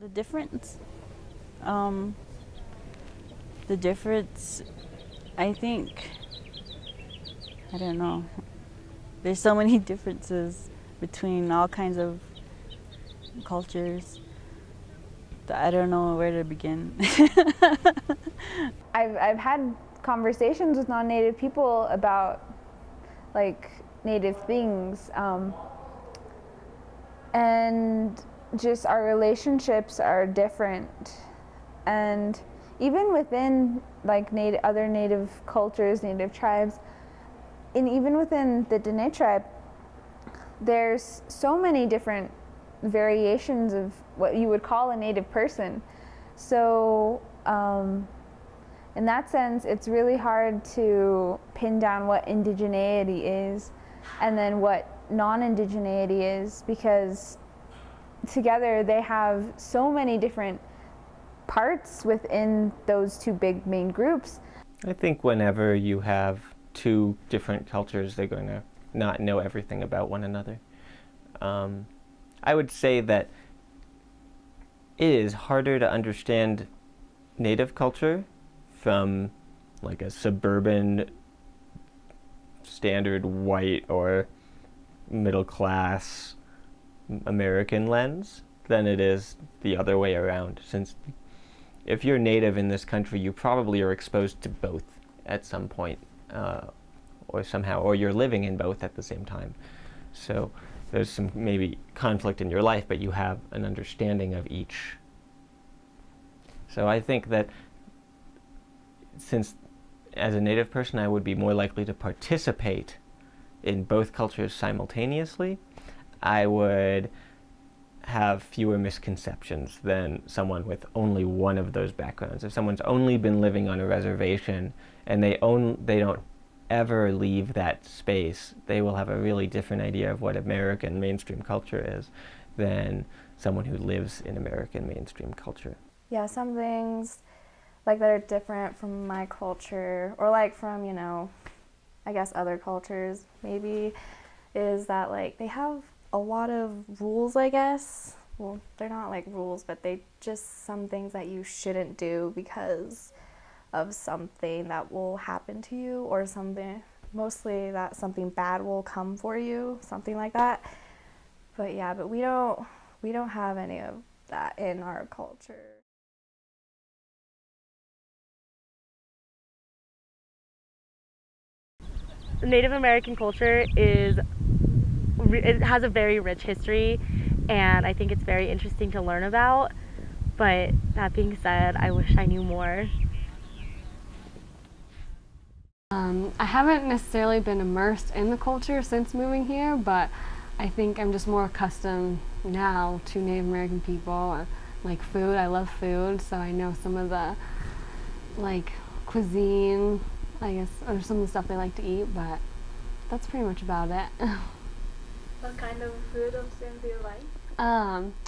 The difference, um, the difference, I think, I don't know. There's so many differences between all kinds of cultures that I don't know where to begin. I've had conversations with non-native people about like native things, and just our relationships are different, and even within like other native cultures, native tribes, and even within the Dene tribe, there's so many different variations of what you would call a native person. So in that sense, it's really hard to pin down what indigeneity is and then what non-indigeneity is, because together they have so many different parts within those two big main groups. I think whenever you have two different cultures, they're going to not know everything about one another. I would say that it is harder to understand native culture from like a suburban, standard white or middle class American lens than it is the other way around, since if you're native in this country, you probably are exposed to both at some point, or somehow, or you're living in both at the same time. So there's some maybe conflict in your life, but you have an understanding of each. So I think that since as a native person I would be more likely to participate in both cultures simultaneously, I would have fewer misconceptions than someone with only one of those backgrounds. If someone's only been living on a reservation and they don't ever leave that space, they will have a really different idea of what American mainstream culture is than someone who lives in American mainstream culture. Yeah, some things like that are different from my culture, or like from, you know, I guess other cultures maybe, is that like they have a lot of rules, I guess. Well, they're not like rules, but they just some things that you shouldn't do because of something that will happen to you, or something, mostly that something bad will come for you, something like that. But yeah, but we don't have any of that in our culture. Native American culture it has a very rich history, and I think it's very interesting to learn about. But that being said, I wish I knew more. I haven't necessarily been immersed in the culture since moving here, but I think I'm just more accustomed now to Native American people. Like food, I love food, so I know some of the like cuisine, I guess, or some of the stuff they like to eat, but that's pretty much about it. What kind of food options do you like?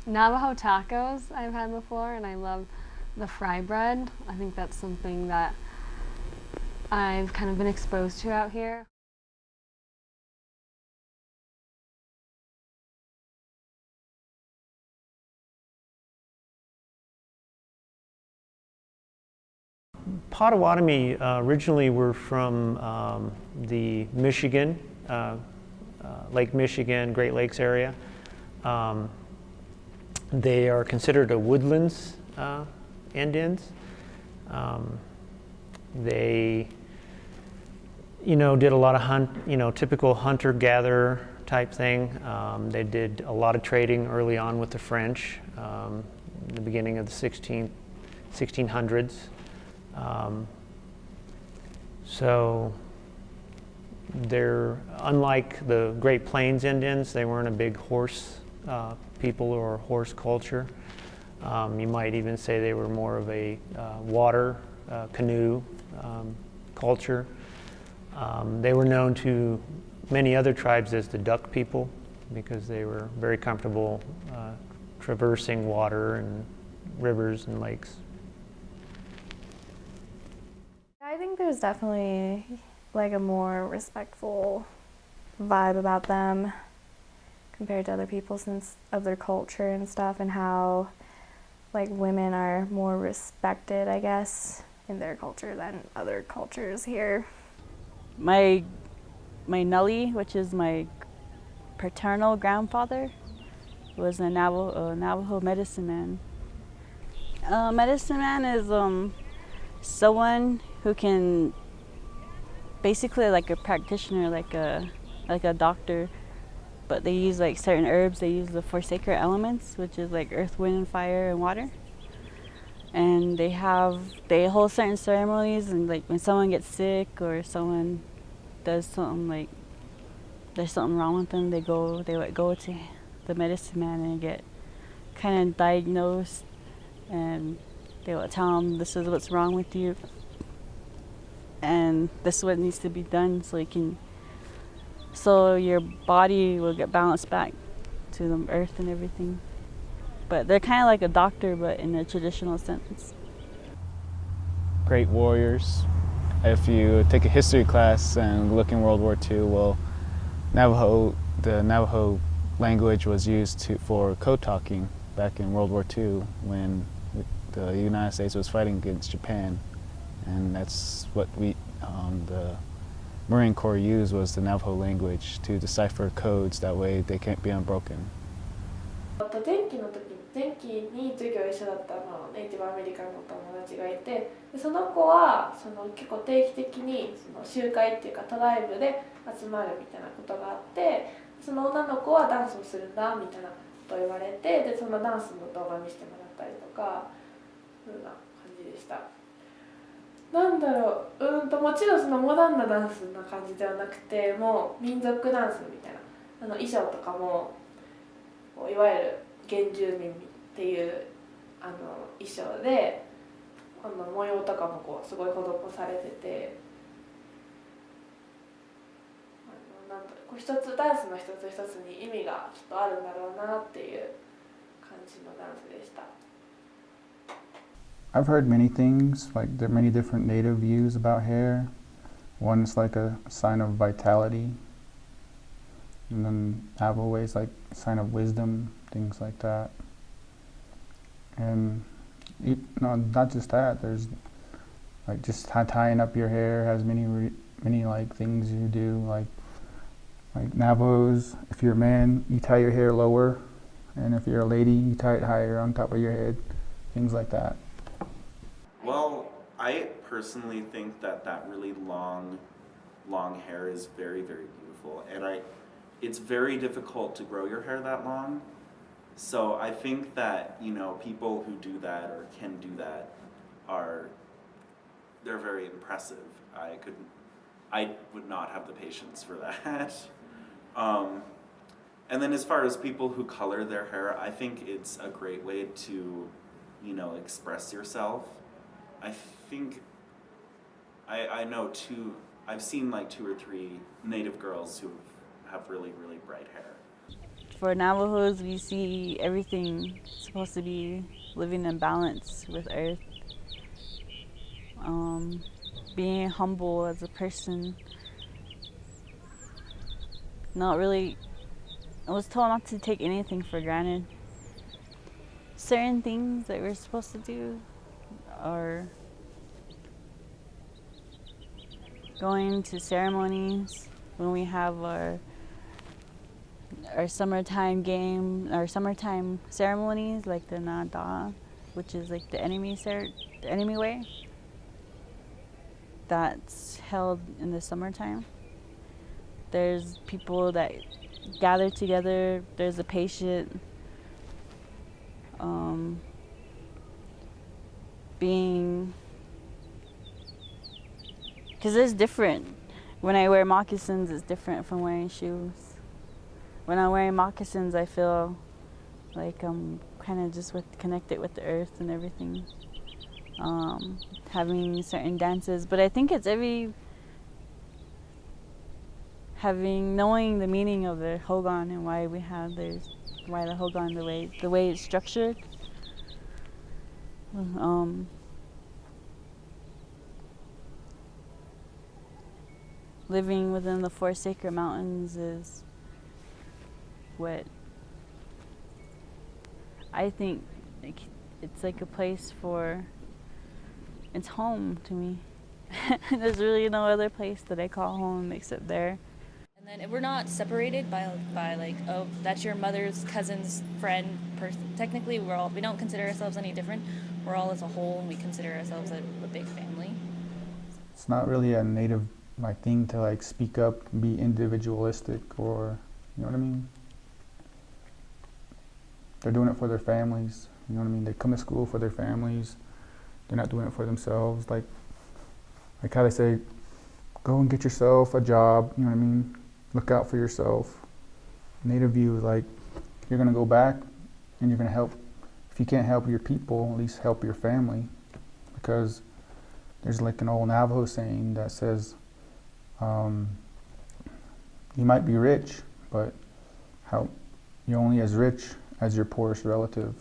Navajo tacos I've had before, and I love the fry bread. I think that's something that I've kind of been exposed to out here. Pottawattamie originally were from the Michigan, Lake Michigan, Great Lakes area. They are considered a woodlands Indians. They, did a lot of typical hunter-gatherer type thing. They did a lot of trading early on with the French, in the beginning of the 1600s. So they're, unlike the Great Plains Indians, they weren't a big horse people or horse culture. You might even say they were more of a water canoe culture. They were known to many other tribes as the duck people because they were very comfortable traversing water and rivers and lakes. I think there's definitely like a more respectful vibe about them compared to other people, since of their culture and stuff, and how like women are more respected, I guess, in their culture than other cultures here. My Nully, which is my paternal grandfather, was a Navajo medicine man. Medicine man is someone who can basically like a practitioner, like a doctor, but they use like certain herbs. They use the four sacred elements, which is like earth, wind, and fire, and water. And they hold certain ceremonies, and like when someone gets sick or someone does something like there's something wrong with them, they would go to the medicine man and get kind of diagnosed, and they will tell them this is what's wrong with you, and this is what needs to be done so your body will get balanced back to the earth and everything. But they're kind of like a doctor, but in a traditional sense. Great warriors. If you take a history class and look in World War II, well, the Navajo language was used for code talking back in World War II when the United States was fighting against Japan, and that's what the Marine Corps used was the Navajo language to decipher codes. That way they can't be unbroken. 前期に授業一緒だったネイティブアメリカンの友達がいて、でその子は結構定期的に集会っていうかトライブで集まるみたいなことがあって、その女の子はダンスをするんだみたいなことを言われて、でそのダンスの動画見せてもらったりとか、そういうような感じでした。なんだろう、もちろんそのモダンなダンスな感じではなくて、もう民族ダンスみたいな衣装とかもいわゆる原住民っていう衣装で模様とかもすごい施されてて、一つダンスの一つ一つに意味がきっとあるんだろうなっていう感じのダンスでした。I've heard many things, like there are many different native views about hair. One is like a sign of vitality, and then Navajo ways like a sign of wisdom, things like that. And not just that, there's like just tying up your hair has many like things you do, like Navajos, if you're a man, you tie your hair lower, and if you're a lady, you tie it higher on top of your head, things like that. Well, I personally think that really long hair is very, very beautiful, and it's very difficult to grow your hair that long. So I think that, people who do that or can do that they're very impressive. I would not have the patience for that. And then as far as people who color their hair, I think it's a great way to, express yourself. I think I've seen like 2 or 3 Native girls who have really, really bright hair. For Navajos, we see everything supposed to be living in balance with earth. Being humble as a person. I was told not to take anything for granted. Certain things that we're supposed to do are going to ceremonies when we have our summertime ceremonies, like the Nada, which is like the enemy way. That's held in the summertime. There's people that gather together. There's a patient because it's different. When I wear moccasins, it's different from wearing shoes. When I'm wearing moccasins, I feel like I'm kind of just connected with the earth and everything. Having certain dances, but I think it's knowing the meaning of the hogan and why the hogan the way it's structured. Living within the 4 sacred mountains is what I think it's like a place for, it's home to me. There's really no other place that I call home except there. And then we're not separated by like, oh, that's your mother's cousin's friend person. Technically, we don't consider ourselves any different. We're all as a whole, and we consider ourselves a big family. It's not really a native like thing to like speak up, be individualistic, or you know what I mean. They're doing it for their families. You know what I mean. They come to school for their families. They're not doing it for themselves. Like how they say, go and get yourself a job. You know what I mean. Look out for yourself. Native view is like, you're gonna go back and you're gonna help. If you can't help your people, at least help your family, because there's like an old Navajo saying that says, you might be rich, but you're only as rich as your poorest relative.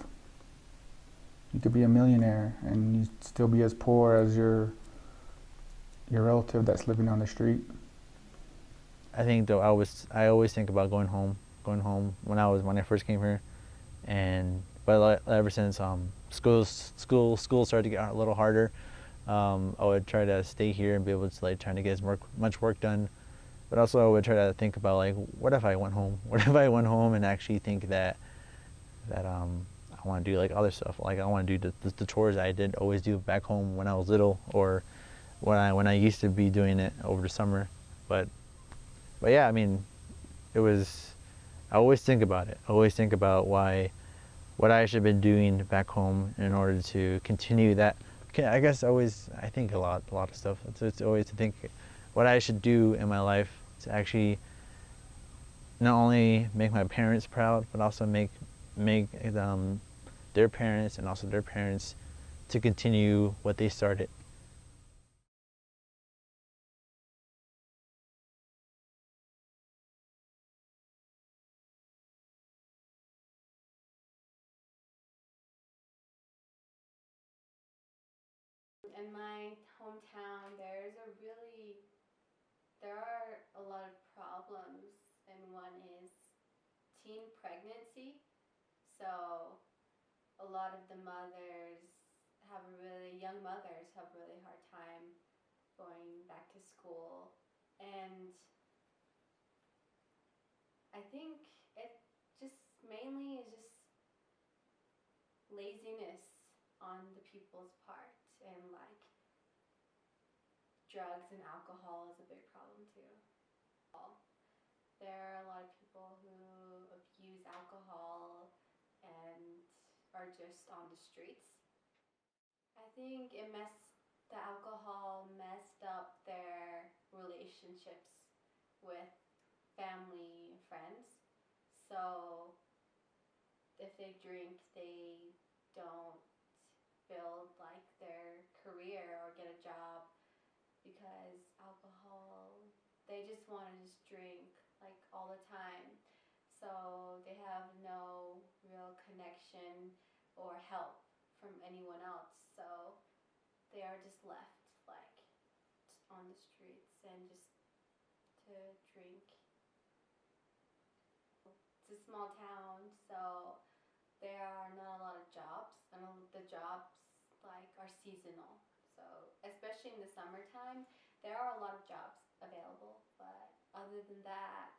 You could be a millionaire and you still be as poor as your relative that's living on the street. I think though I always think about going home when I first came here, but ever since school started to get a little harder, I would try to stay here and be able to like trying to get as much work done, but also I would try to think about like, what if I went home? What if I went home and actually think that I want to do like other stuff, like I want to do the chores I did always do back home when I was little, or when I used to be doing it over the summer, but yeah, I mean, I always think about it. I always think about what I should have been doing back home in order to continue that. I guess I think a lot of stuff. It's always to think what I should do in my life to actually not only make my parents proud, but also make their parents and also their parents to continue what they started. In my hometown, there are a lot of problems, and one is teen pregnancy. So a lot of the young mothers have a really hard time going back to school. And I think it just mainly is just laziness on the people's part, and like drugs and alcohol is a big problem too. There are a lot of people who abuse alcohol and are just on the streets. I think the alcohol messed up their relationships with family and friends. So if they drink, they don't build like their career or get a job, because they just want to just drink like all the time. So they have no real connection or help from anyone else. So they are just left like just on the streets and just to drink. It's a small town, so there are not a lot of jobs, and the jobs like are seasonal. So especially in the summertime, there are a lot of jobs available, but other than that,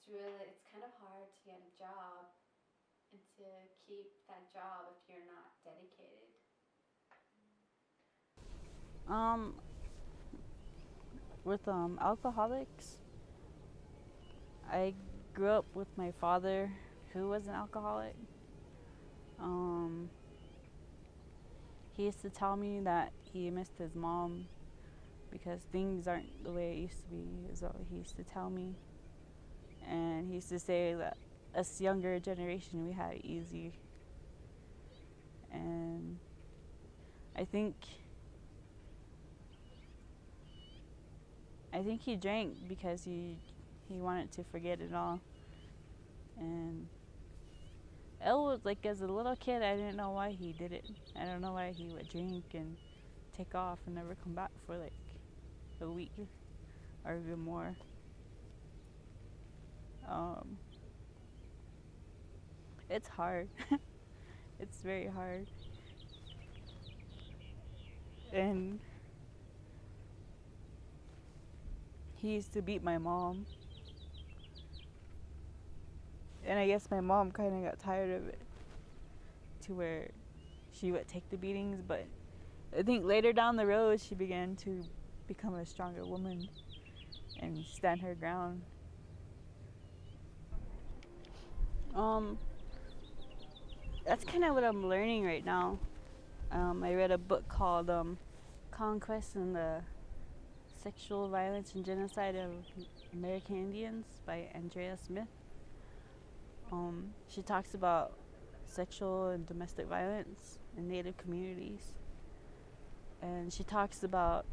it's kind of hard to get a job and to keep that job if you're not dedicated. With alcoholics, I grew up with my father, who was an alcoholic. He used to tell me that he missed his mom because things aren't the way it used to be, is what he used to tell me. And he used to say that us younger generation, we had it easy. And I think he drank because he wanted to forget it all. And it was like, as a little kid, I didn't know why he did it. I don't know why he would drink and take off and never come back for like a week or even more. It's hard. It's very hard. And he used to beat my mom. And I guess my mom kind of got tired of it to where she would take the beatings, but I think later down the road she began to become a stronger woman and stand her ground. That's kind of what I'm learning right now. I read a book called Conquest and the Sexual Violence and Genocide of American Indians by Andrea Smith. She talks about sexual and domestic violence in Native communities. And she talks about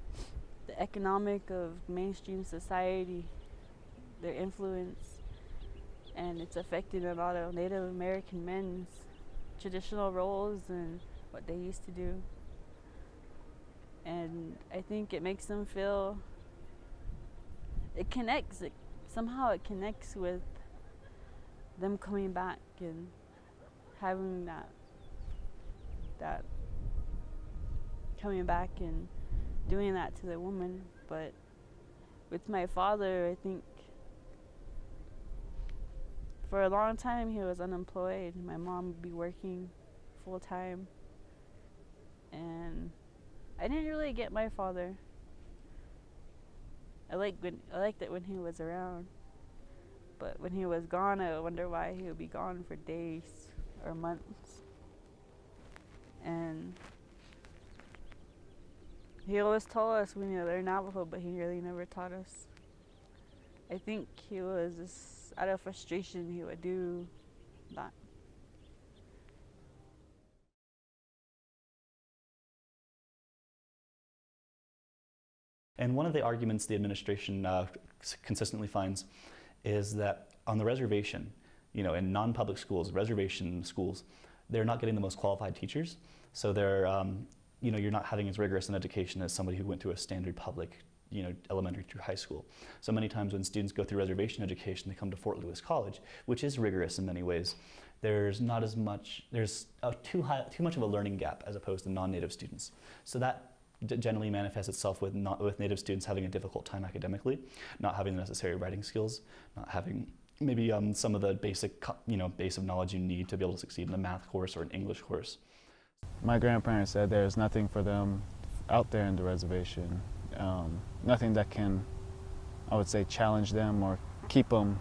the economic of mainstream society, their influence, and it's affecting a lot of Native American men's traditional roles and what they used to do. And I think it makes them feel, somehow it connects with them coming back and having that coming back and doing that to the woman. But with my father, I think for a long time he was unemployed. My mom would be working full time, and I didn't really get my father. I liked it when he was around, but when he was gone, I wonder why he would be gone for days or months. And he always told us we need to learn Navajo, but he really never taught us. I think he was just out of frustration he would do that. And one of the arguments the administration consistently finds is that on the reservation, in non-public schools, reservation schools, they're not getting the most qualified teachers. So they're, you're not having as rigorous an education as somebody who went to a standard public, elementary through high school. So many times when students go through reservation education, they come to Fort Lewis College, which is rigorous in many ways. There's not as much, there's too much of a learning gap as opposed to non-native students. So that generally manifests itself with native students having a difficult time academically, not having the necessary writing skills, not having maybe some of the basic, base of knowledge you need to be able to succeed in a math course or an English course. My grandparents said there's nothing for them out there in the reservation, nothing that can, I would say, challenge them or keep them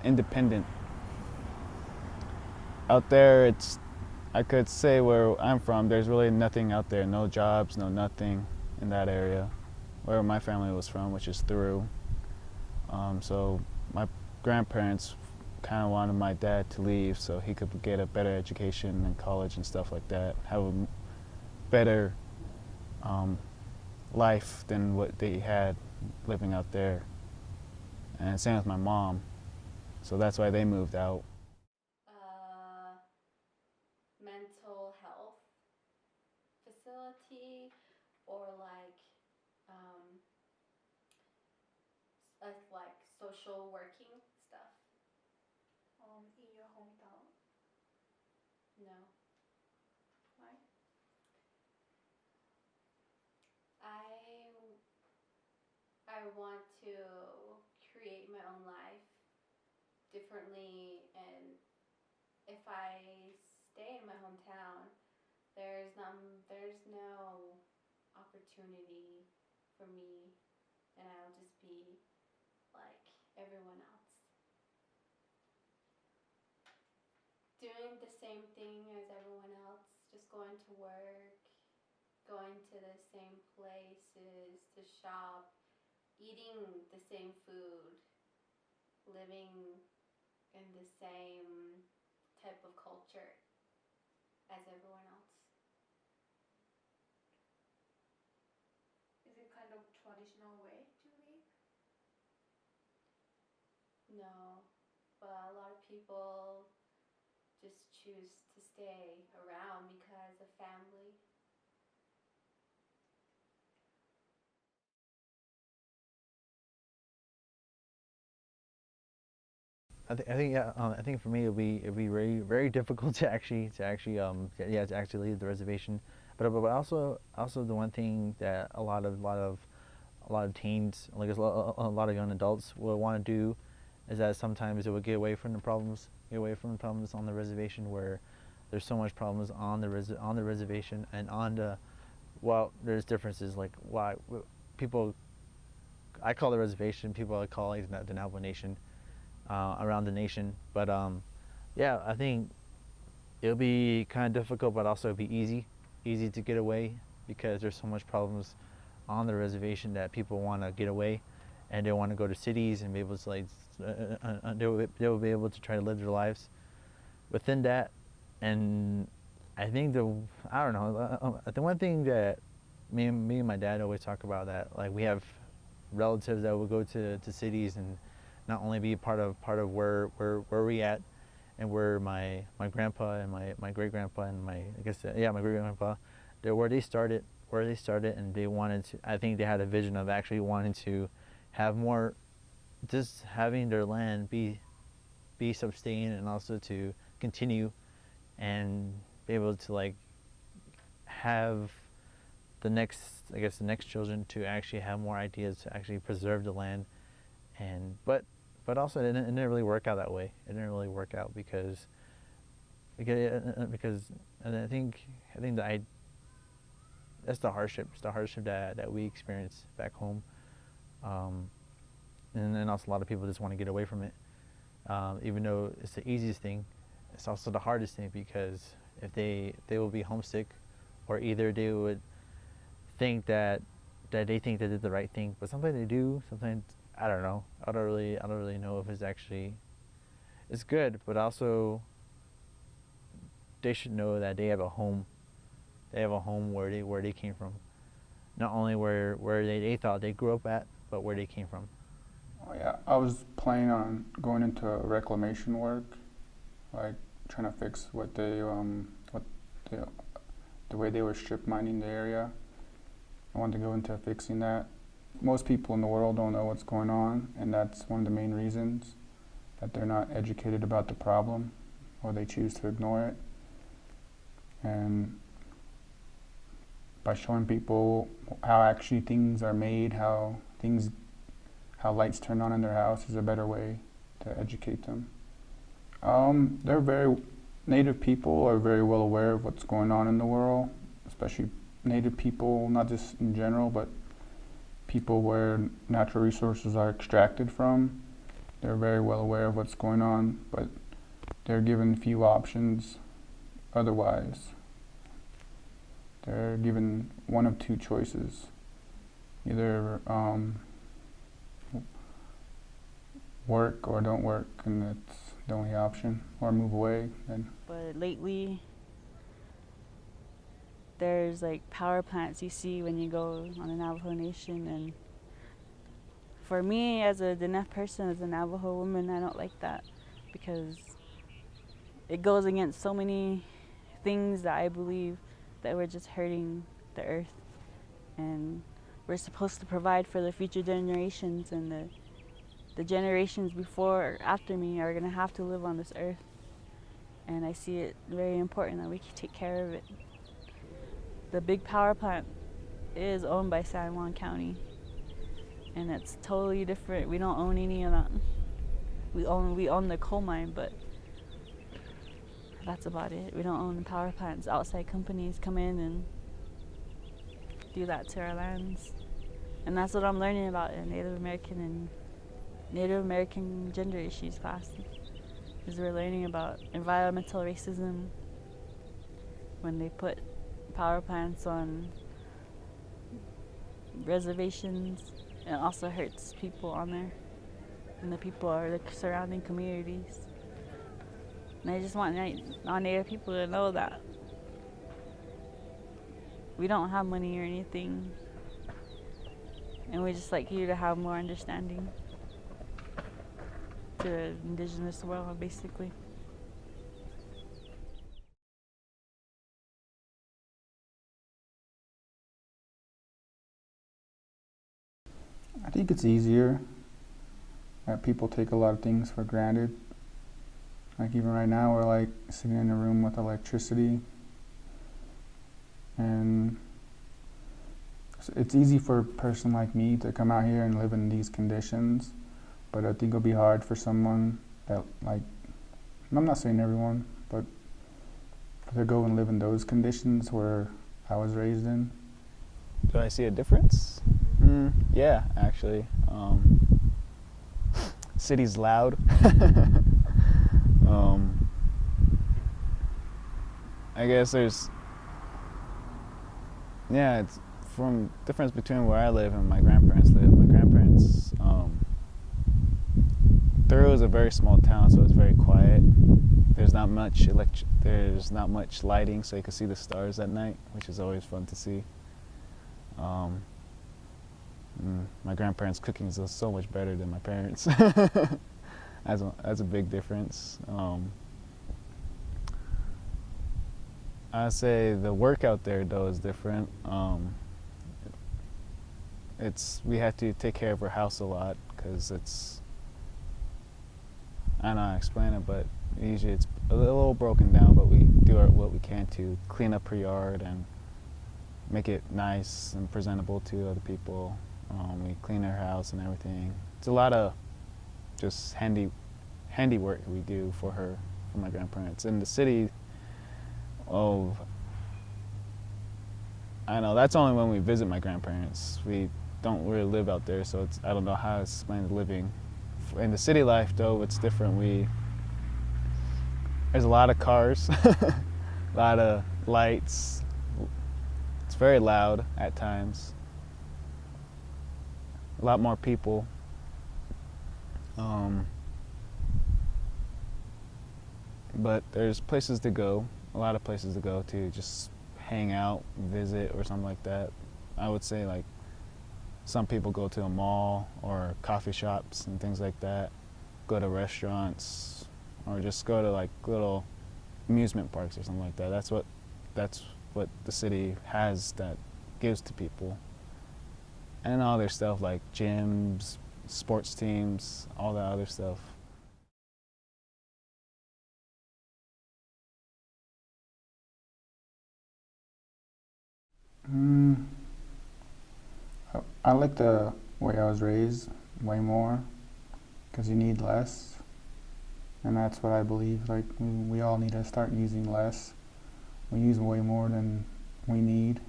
independent. Out there, I could say where I'm from, there's really nothing out there, no jobs, no nothing in that area, where my family was from, which is through. So my grandparents kind of wanted my dad to leave so he could get a better education in college and stuff like that, have a better life than what they had living out there. And same with my mom, so that's why they moved out. Mental health facility or like social working stuff. In your hometown? No. Why? I want to create my own life differently, and if I stay in my hometown, there's no opportunity for me, and I'll just be like everyone else, doing the same thing as everyone else, just going to work, going to the same places to shop, eating the same food, living in the same type of culture as everyone else. Is it kind of traditional way to live? No, but a lot of people just choose to stay around because of family. I think yeah. I think for me it'd be very difficult to actually leave the reservation. But also the one thing that a lot of teens, like a lot of young adults, will want to do, is that sometimes it would get away from the problems, on the reservation, where there's so much problems on the reservation and on the, well, there's differences like why people, I call the reservation, people call it the Navajo Nation, around the nation. But yeah, I think it'll be kind of difficult, but also it'll be easy to get away, because there's so much problems on the reservation that people want to get away, and they want to go to cities and be able to they'll be able to try to live their lives within that. And I think I don't know, the one thing that me and my dad always talk about, that like we have relatives that will go to cities and not only be part of where we at, and where my grandpa and my great grandpa and my great grandpa, where they started, and they wanted to, I think they had a vision of actually wanting to have more, just having their land be sustained, and also to continue and be able to like have the next children to actually have more ideas to actually preserve the land. And but also it didn't really work out that way. It didn't really work out because and I think that's the hardship. It's the hardship that we experience back home. And then also a lot of people just want to get away from it. Even though it's the easiest thing, it's also the hardest thing, because if they will be homesick, or either they would think that they think they did the right thing, but sometimes they do. Sometimes I don't know. I don't really know if it's good, but also they should know that they have a home. They have a home where they came from, not only where they thought they grew up at, but where they came from. Oh yeah, I was planning on going into reclamation work, like trying to fix the way they were strip mining the area. I wanted to go into fixing that. Most people in the world don't know what's going on, and that's one of the main reasons that they're not educated about the problem, or they choose to ignore it. And by showing people how actually things are made, how lights turn on in their house, is a better way to educate them. Native people are very well aware of what's going on in the world, especially Native people, not just in general, but people where natural resources are extracted from. They're very well aware of what's going on, but they're given few options otherwise. They're given one of two choices. Either work or don't work, and that's the only option, or move away. But lately, there's like power plants you see when you go on the Navajo Nation, and for me as a Diné person, as a Navajo woman, I don't like that, because it goes against so many things that I believe that we're just hurting the earth, and we're supposed to provide for the future generations, and the generations before or after me are going to have to live on this earth, and I see it very important that we can take care of it. The big power plant is owned by San Juan County, and it's totally different. We don't own any of that. We own the coal mine, but that's about it. We don't own the power plants. Outside companies come in and do that to our lands, and that's what I'm learning about in Native American gender issues class, is we're learning about environmental racism when they put power plants on reservations. It also hurts people on there, and the people are the surrounding communities. And I just want non-Native people to know that we don't have money or anything, and we just like you to have more understanding to the Indigenous world, basically. I think it's easier. People take a lot of things for granted, Like even right now, we're like sitting in a room with electricity, and it's easy for a person like me to come out here and live in these conditions, but I think it'll be hard for someone that, like, and I'm not saying everyone, but to go and live in those conditions where I was raised in. Do I see a difference? Yeah, actually. City's loud. I guess it's from difference between where I live and my grandparents live. My grandparents, Thurrow is a very small town, so it's very quiet. There's not much lighting, so you can see the stars at night, which is always fun to see. My grandparents' cooking is so much better than my parents. That's a big difference. I'd say the work out there though is different. We have to take care of our house a lot because I don't know how to explain it, but usually it's a little broken down, but we do what we can to clean up our yard and make it nice and presentable to other people. We clean our house and everything. It's a lot of just handiwork we do for my grandparents. In the city, I know that's only when we visit my grandparents. We don't really live out there, so I don't know how to explain the living. In the city life, though, it's different. There's a lot of cars, a lot of lights. It's very loud at times. A lot more people. But there's places to go, a lot of places to go to just hang out, visit, or something like that. I would say like some people go to a mall or coffee shops and things like that, go to restaurants, or just go to like little amusement parks or something like that. That's what the city has that gives to people. And all their stuff like gyms, sports teams, all that other stuff. I like the way I was raised way more because you need less, and that's what I believe. Like we all need to start using less. We use way more than we need.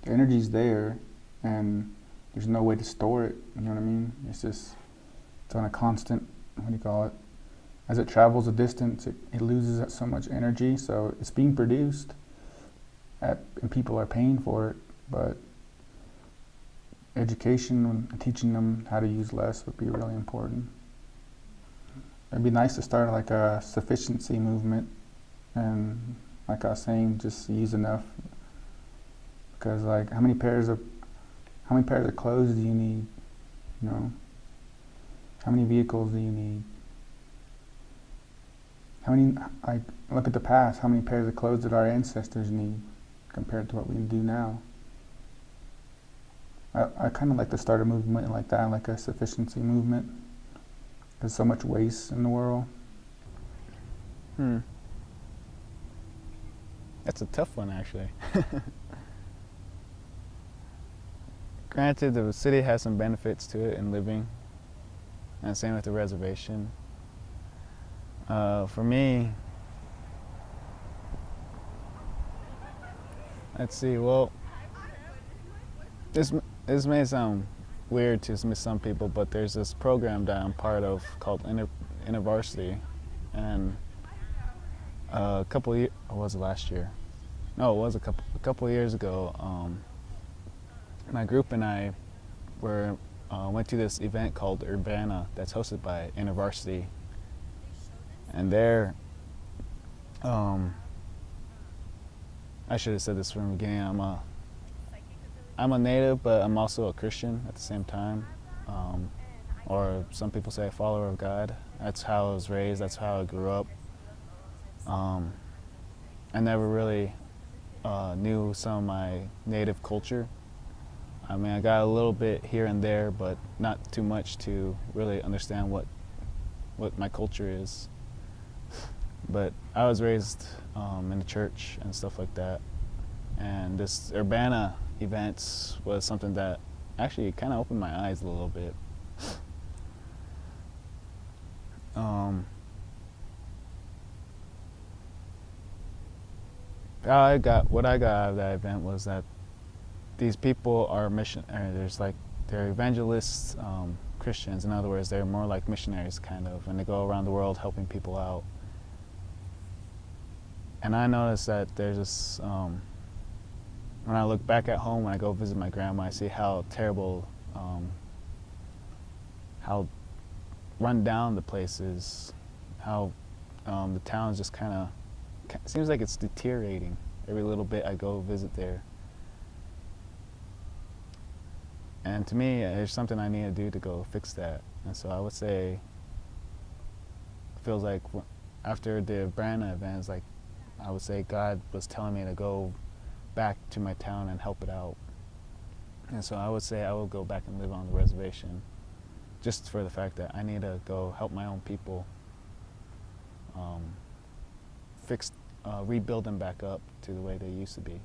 The energy's there, and there's no way to store it. You know what I mean? It's on a constant. What do you call it? As it travels a distance, it loses so much energy. So it's being produced, and people are paying for it, but education and teaching them how to use less would be really important. It'd be nice to start like a sufficiency movement, and like I was saying, just use enough. Because like, how many pairs of clothes do you need? You know, how many vehicles do you need? How many? Like, look at the past. How many pairs of clothes did our ancestors need compared to what we do now? I kind of like to start a movement like that, like a sufficiency movement. There's so much waste in the world. That's a tough one, actually. Granted, the city has some benefits to it in living, and same with the reservation. For me, let's see, well, this may sound weird to some people, but there's this program that I'm part of called InterVarsity, and a couple of years, or was it last year? No, it was a couple of years ago. My group and I went to this event called Urbana that's hosted by InterVarsity, and there, I should have said this from the beginning. I'm a native, but I'm also a Christian at the same time, or some people say a follower of God. That's how I was raised. That's how I grew up. I never really knew some of my native culture. I mean, I got a little bit here and there, but not too much to really understand what my culture is. but I was raised in the church and stuff like that. And this Urbana events was something that actually kind of opened my eyes a little bit. What I got out of that event was that these people are they're evangelists, Christians. In other words, they're more like missionaries kind of, and they go around the world helping people out. And I noticed that there's this, when I look back at home, when I go visit my grandma, I see how terrible, how run down the place is, how the town's just kind of, seems like it's deteriorating. Every little bit I go visit there. And to me, there's something I need to do to go fix that. And so I would say, it feels like after the Brana events, like I would say God was telling me to go back to my town and help it out. And so I would say I will go back and live on the reservation, just for the fact that I need to go help my own people, rebuild them back up to the way they used to be.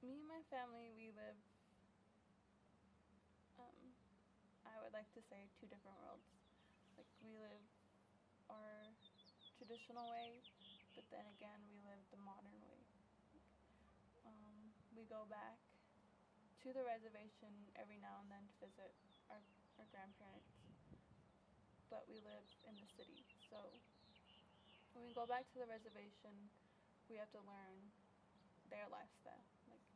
Me and my family, we live, I would like to say, two different worlds. Like, we live our traditional way, but then again, we live the modern way. We go back to the reservation every now and then to visit our grandparents, but we live in the city. So when we go back to the reservation, we have to learn their lifestyle, like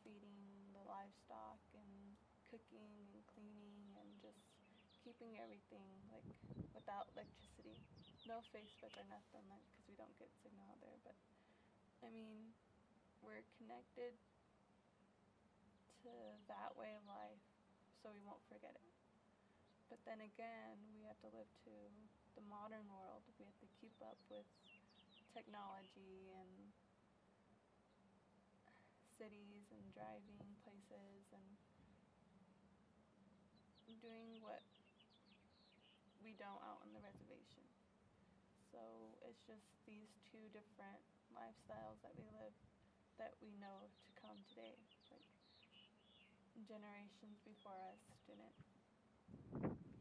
feeding the livestock and cooking and cleaning and just keeping everything like without electricity. No Facebook or nothing, like, because we don't get signal out there. But I mean, we're connected to that way of life, so we won't forget it. But then again, we have to live to the modern world. We have to keep up with technology and cities and driving places and doing what we don't out on the reservation. So it's just these two different lifestyles that we live that we know to come today. Like, generations before us didn't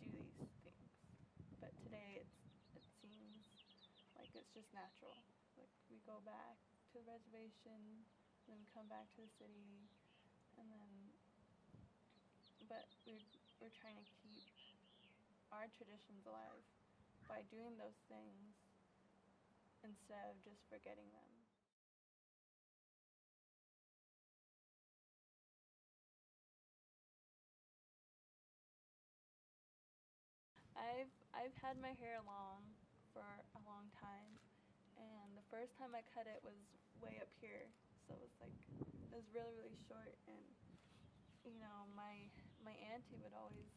do these things, but today it seems like it's just natural. Like, we go back to the reservation, and then come back to the city, and then, but we're trying to keep our traditions alive by doing those things instead of just forgetting them. I've had my hair long for a long time, and the first time I cut it was way up here, so it was really short. And you know, my auntie would always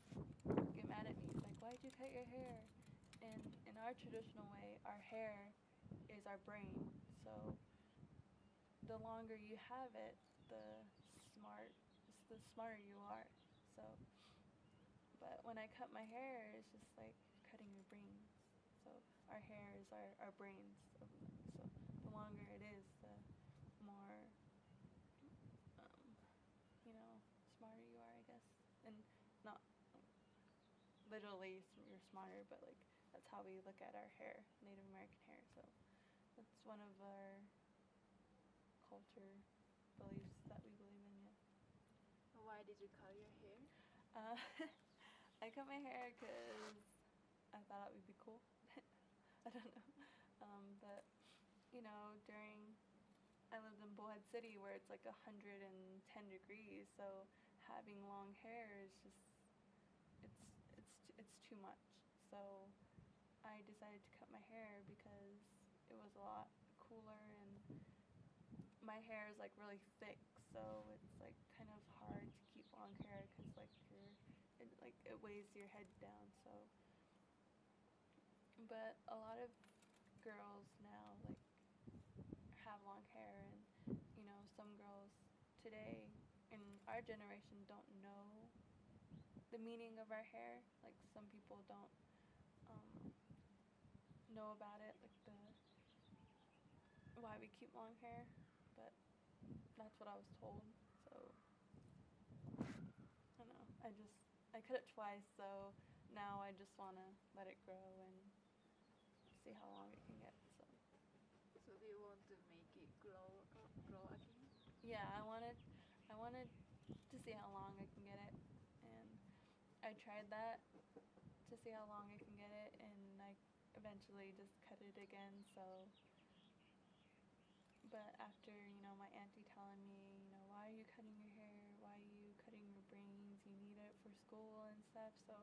get mad at me, like, why'd you cut your hair? And in our traditional way, our hair is our brain, so the longer you have it, the smarter you are. So, but when I cut my hair, it's just like cutting your brains. So our hair is our brains. So the longer it is, the more, smarter you are, I guess. And not literally you're smarter, but like that's how we look at our hair, Native American hair. So that's one of our culture beliefs that we believe in. Yeah. Why did you cut your hair? Uh, I cut my hair because I thought it would be cool. I don't know. But I lived in Bullhead City where it's like 110 degrees, so having long hair is just it's too much. So I decided to cut my hair because it was a lot cooler, and my hair is like really thick, so it's like kind of hard to keep long hair because it weighs your head down. So, but a lot of girls now like have long hair, and some girls today in our generation don't know the meaning of our hair. Like some people don't know about it, like the why we keep long hair, but that's what I was told. So I don't know. I cut it twice, so now I just want to let it grow and see how long it can get. So do you want to make it grow again? Yeah, I wanted to see how long I can get it, and I tried that to see how long I can get it, and I eventually just cut it again. So, but after my auntie telling me, why are you cutting your hair? Why are you cutting your brains? You need it for school and stuff. So,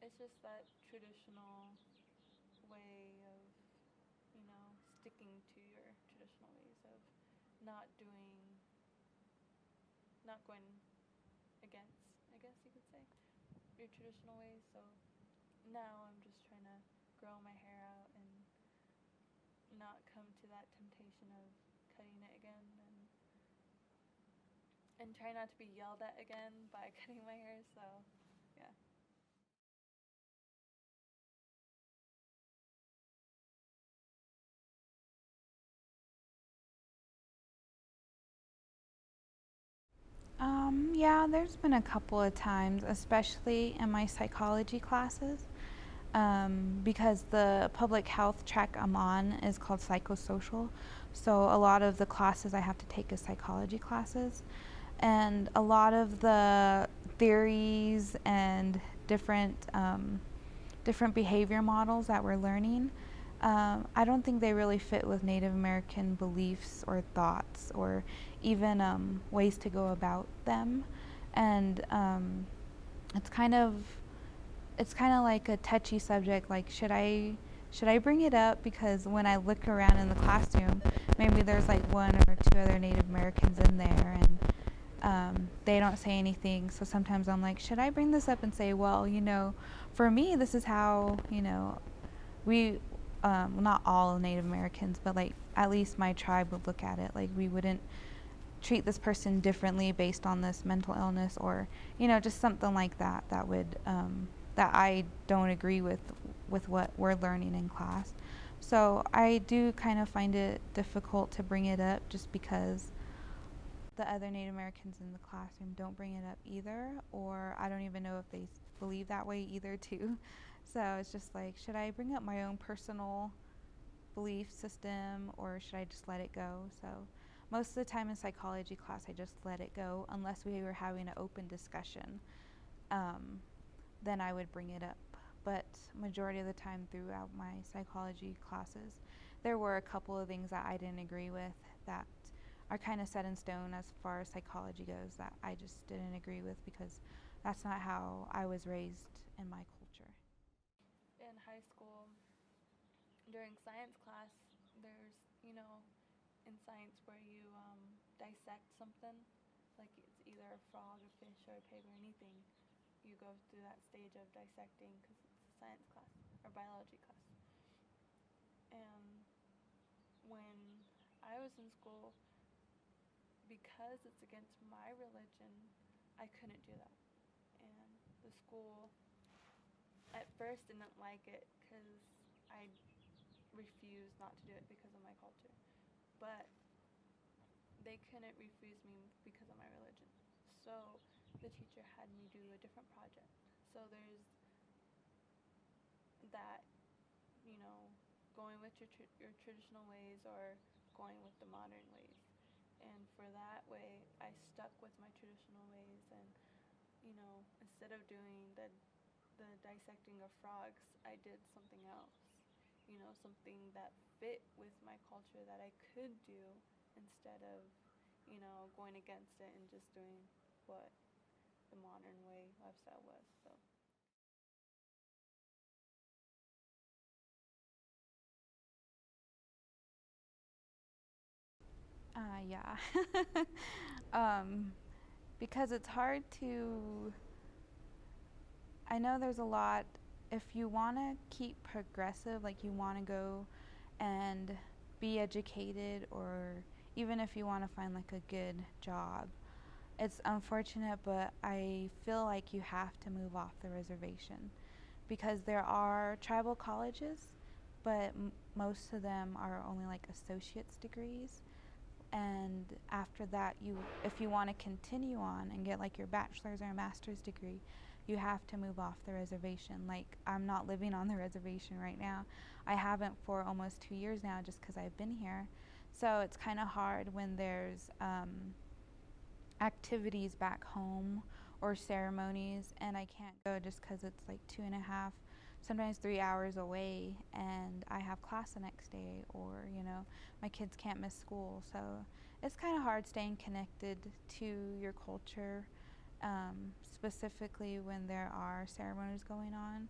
it's just that traditional way of sticking to your traditional ways of not going against, I guess you could say, your traditional ways. So now I'm just trying to grow my hair out and not come to that temptation of cutting it again and try not to be yelled at again by cutting my hair. So yeah. Yeah, there's been a couple of times, especially in my psychology classes, because the public health track I'm on is called psychosocial. So a lot of the classes I have to take is psychology classes. And a lot of the theories and different behavior models that we're learning, I don't think they really fit with Native American beliefs or thoughts or even ways to go about them. And it's kind of like a touchy subject. Like, should I bring it up? Because when I look around in the classroom, maybe there's like one or two other Native Americans in there, and they don't say anything. So sometimes I'm like, should I bring this up and say, well, for me, this is how, we, not all Native Americans, but like at least my tribe would look at it. Like, we wouldn't treat this person differently based on this mental illness, or just something like that that would that I don't agree with what we're learning in class. So I do kind of find it difficult to bring it up, just because the other Native Americans in the classroom don't bring it up either, or I don't even know if they believe that way either too. So it's just like, should I bring up my own personal belief system, or should I just let it go? So most of the time in psychology class, I just let it go, unless we were having an open discussion. Then I would bring it up. But majority of the time throughout my psychology classes, there were a couple of things that I didn't agree with that are kind of set in stone as far as psychology goes, that I just didn't agree with, because that's not how I was raised in my culture. In high school, during science class, there's in science where you dissect something, like it's either a frog, a fish, or a pig, or anything. You go through that stage of dissecting because it's a science class or biology class. And when I was in school, because it's against my religion, I couldn't do that. And the school at first didn't like it because I refused not to do it because of my culture. But they couldn't refuse me because of my religion. So the teacher had me do a different project. So there's that, going with your traditional ways or going with the modern ways. And for that way, I stuck with my traditional ways, and instead of doing the dissecting of frogs, I did something else. Something that fit with my culture that I could do, instead of going against it and just doing what the modern way lifestyle was. So. Yeah. Because it's hard to, I know there's a lot, if you want to keep progressive, like you want to go and be educated, or even if you want to find like a good job, it's unfortunate, but I feel like you have to move off the reservation because there are tribal colleges, but most of them are only like associate's degrees. And after that, if you want to continue on and get like your bachelor's or a master's degree, you have to move off the reservation. Like, I'm not living on the reservation right now. I haven't for almost 2 years now just because I've been here. So it's kind of hard when there's activities back home or ceremonies and I can't go just because it's like 2.5, sometimes 3 hours away and I have class the next day, or my kids can't miss school. So it's kind of hard staying connected to your culture, specifically when there are ceremonies going on,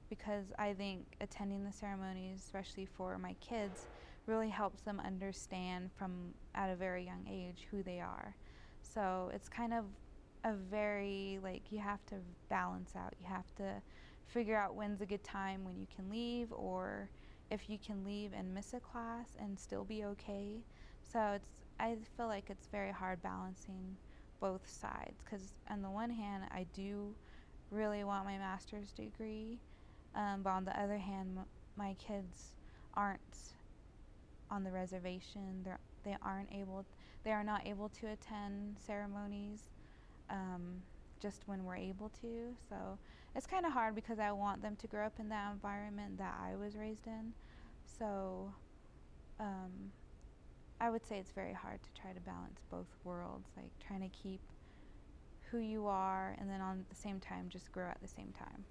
because I think attending the ceremonies, especially for my kids, really helps them understand from at a very young age who they are. So it's kind of a very, like, you have to balance out. You have to figure out when's a good time when you can leave, or if you can leave and miss a class and still be okay. So I feel like it's very hard balancing both sides, because on the one hand, I do really want my master's degree, but on the other hand, my kids aren't on the reservation. They are not able to attend ceremonies just when we're able to. So it's kind of hard because I want them to grow up in that environment that I was raised in. So I would say it's very hard to try to balance both worlds, like trying to keep who you are and then on the same time just grow at the same time.